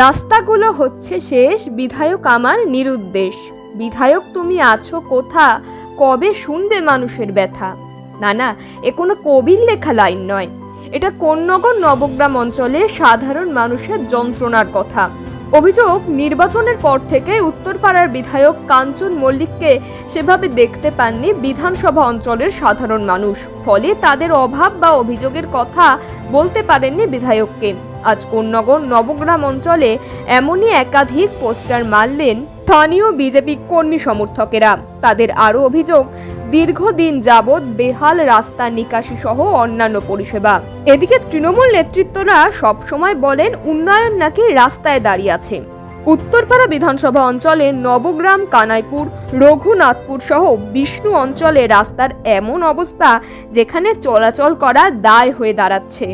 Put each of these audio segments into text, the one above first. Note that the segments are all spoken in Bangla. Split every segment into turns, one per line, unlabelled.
রাস্তাগুলো হচ্ছে শেষ, বিধায়ক আমার নিরুদ্দেশ। বিধায়ক তুমি আছো কোথা, কবে শুনবে মানুষের ব্যথা? না না, এ কোনো কবির লেখা লাইন নয়, এটা কোন্নগর নবগ্রাম অঞ্চলে সাধারণ মানুষের যন্ত্রণার কথা। অভিযোগ, নির্বাচনের পর থেকে উত্তরপাড়ার বিধায়ক কাঞ্চন মল্লিককে সেভাবে দেখতে পাননি বিধানসভা অঞ্চলের সাধারণ মানুষ, ফলে তাদের অভাব বা অভিযোগের কথা বলতে পারেননি বিধায়ককে। আজ কোন্নগর নবগ্রাম অঞ্চলে এমনই একাধিক পোস্টার মারলেন স্থানীয় বিজেপি কর্মী সমর্থকেরা। তাদের আরও অভিযোগ, দীর্ঘদিন যাবৎ বেহাল রাস্তা নিকাশি সহ অন্যান্য পরিষেবা। এদিকে তৃণমূল নেতৃত্বরা সবসময় বলেন উন্নয়ন নাকি রাস্তায় দাঁড়িয়ে আছে। উত্তরপাড়া বিধানসভা অঞ্চলে নবগ্রাম, কানাইপুর, রঘুনাথপুর সহ বিষ্ণু অঞ্চলে রাস্তার এমন অবস্থা যেখানে চলাচল করা দায় হয়ে দাঁড়াচ্ছে।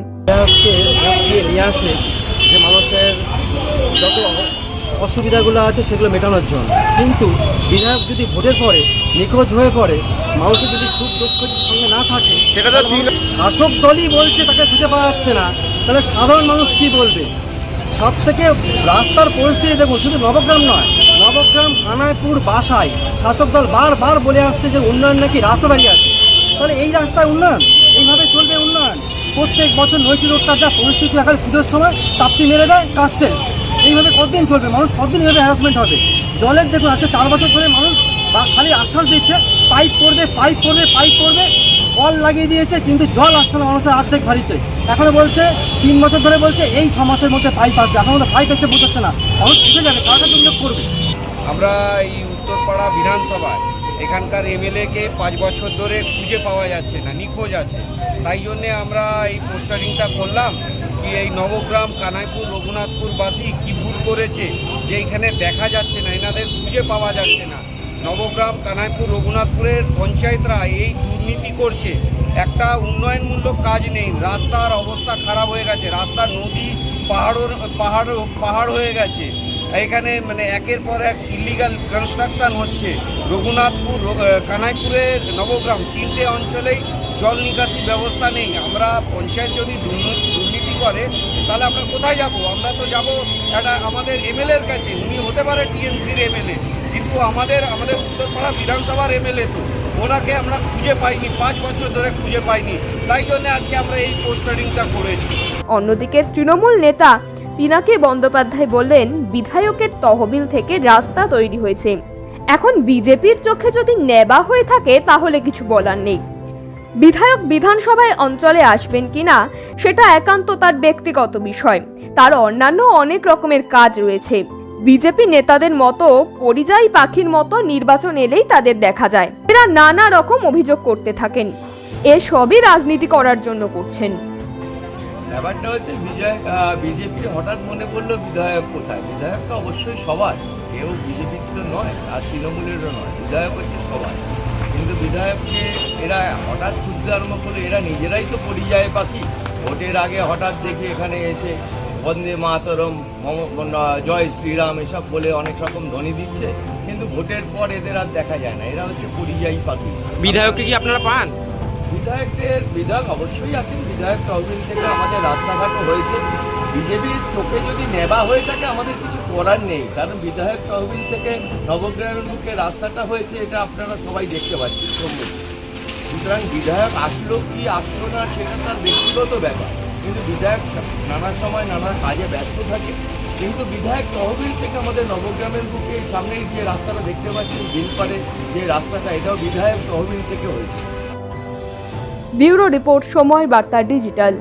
যে মানুষের যত অসুবিধাগুলো আছে সেগুলো মেটানোর জন্য, কিন্তু বিধায়ক যদি ভোটের পরে নিখোঁজ হয়ে পড়ে, মানুষের যদি সুখ দুঃখের সঙ্গে না থাকে, সেটা তো শাসক দলই বলছে তাকে খুঁজে পাওয়া যাচ্ছে না, তাহলে সাধারণ মানুষ কি বলবে? সব থেকে রাস্তার পরিস্থিতি দেখুন, শুধু নবগ্রাম নয়, নবগ্রাম, কানাইপুর, বাসায় শাসক দল বারবার বলে আসছে যে উন্নয়ন নাকি রাস্তা দাঁড়িয়ে আছে। তাহলে এই রাস্তায় উন্নয়ন, এইভাবে চলবে উন্নয়ন? প্রত্যেক বছর নৈচি রোডটা যা পরিস্থিতি দেখায়, পুজোর সময় তাপ্তি মেরে দেয়, কাজ শেষ। এইভাবে কতদিন চলবে? মানুষ কতদিন এইভাবে হ্যারাসমেন্ট হবে? জলের দেখুন, আজকে 4 বছর ধরে মানুষ খালি আশ্বাস দিচ্ছে পাইপ করবে, পাইপ করবে, পাইপ করবে, কল লাগিয়ে দিয়েছে, কিন্তু জল আসছে না মানুষের অর্ধেক বাড়িতে। এখনো বলছে 3 বছর ধরে বলছে এই 6 মাসের মধ্যে পাইপ আসবে, এখনো তো পাইপ এসে বোঝাচ্ছে না। মানুষ বুঝে যাবে কার কাছে অভিযোগ করবে।
আমরা এই উত্তরপাড়া বিধানসভায় এখানকার এমএলএকে 5 বছর ধরে খুঁজে পাওয়া যাচ্ছে না, নিখোঁজ আছে। তাই জন্যে আমরা এই পোস্টারিংটা করলাম কি এই নবগ্রাম, কানাইপুর, রঘুনাথপুরবাসী কী ভুল করেছে যে এখানে দেখা যাচ্ছে না, এনাদের খুঁজে পাওয়া যাচ্ছে না। নবগ্রাম, কানাইপুর, রঘুনাথপুরের পঞ্চায়েতরা এই দুর্নীতি করছে, একটা উন্নয়নমূলক কাজ নেই। রাস্তার অবস্থা খারাপ হয়ে গেছে, রাস্তার নদী পাহাড় হয়ে গেছে। এখানে মানে একের পর এক ইলিগাল কনস্ট্রাকশন হচ্ছে। রঘুনাথপুর, কানাইপুরের, নবগ্রাম 3টে অঞ্চলেই জল নিকাশি ব্যবস্থা নেই। আমরা পঞ্চায়েত যদি দুর্নীতি করে তাহলে আমরা কোথায় যাব? আমরা তো যাব একটা আমাদের এমএলএর কাছে। উনি হতে পারে টিএমসির এমএলএ, কিন্তু আমাদের উত্তরপাড়া বিধানসভার এমএলএ তো, ওনাকে আমরা খুঁজে পাইনি, 5 বছর ধরে খুঁজে পাইনি। তাই জন্য আজকে আমরা এই পোস্টারিংটা করেছি।
অন্যদিকে তৃণমূল নেতা পিনাকি বন্দ্যোপাধ্যায় বললেন, বিধায়কের তহবিল থেকে রাস্তা তৈরি হয়েছে, এখন বিজেপির চোখে যদি নেবা হয়ে থাকে তাহলে কিছু বলার নেই। বিধায়ক বিধানসভায় অঞ্চলে আসবেন কিনা সেটা একান্ত তার ব্যক্তিগত বিষয়, তার অন্যান্য অনেক রকমের কাজ রয়েছে। বিজেপি নেতাদের মতো পরিযায়ী পাখির মতো নির্বাচন এলেই তাদের দেখা যায়, এরা নানা রকম অভিযোগ করতে থাকেন, এসবই রাজনীতি করার জন্য করছেন।
ব্যাপারটা হচ্ছে বিজেপির হঠাৎ মনে পড়লো বিধায়ক কোথায়। বিধায়ক তো অবশ্যই সবার, কেউ বিজেপির তো নয় আর তৃণমূলেরও নয়, বিধায়ক হচ্ছে সবার। কিন্তু বিধায়ককে এরা হঠাৎ খুঁজতে আরম্ভ করলে, এরা নিজেরাই তো পরিযায়ী পাখি। ভোটের আগে হঠাৎ দেখে এখানে এসে বন্দে মাতরম, জয় শ্রীরাম এসব বলে অনেক রকম ধ্বনি দিচ্ছে, কিন্তু ভোটের পর এদের আর দেখা যায় না। এরা হচ্ছে পরিযায়ী পাখি।
বিধায়ককে কি আপনারা পান?
বিধায়ক অবশ্যই আছেন। বিধায়ক তহবিল থেকে আমাদের রাস্তাঘাটও হয়েছে। বিজেপির চোখে যদি নেবা হয়ে থাকে আমাদের কিছু করার নেই, কারণ বিধায়ক তহবিল থেকে নবগ্রামের মুখে রাস্তাটা হয়েছে, এটা আপনারা সবাই দেখতে পাচ্ছেন। সুতরাং বিধায়ক আসলো কি আসলো না সেটা তার ব্যক্তিগত ব্যাপার, কিন্তু বিধায়ক নানা সময় নানা কাজে ব্যস্ত থাকে। কিন্তু বিধায়ক তহবিল থেকে আমাদের নবগ্রামের বুকে সামনেই যে রাস্তাটা দেখতে পাচ্ছেন, বিলপাড়ে যে রাস্তাটা, এটাও বিধায়ক তহবিল থেকে হয়েছে।
ব্যুরো রিপোর্ট, সময় বার্তা ডিজিটাল।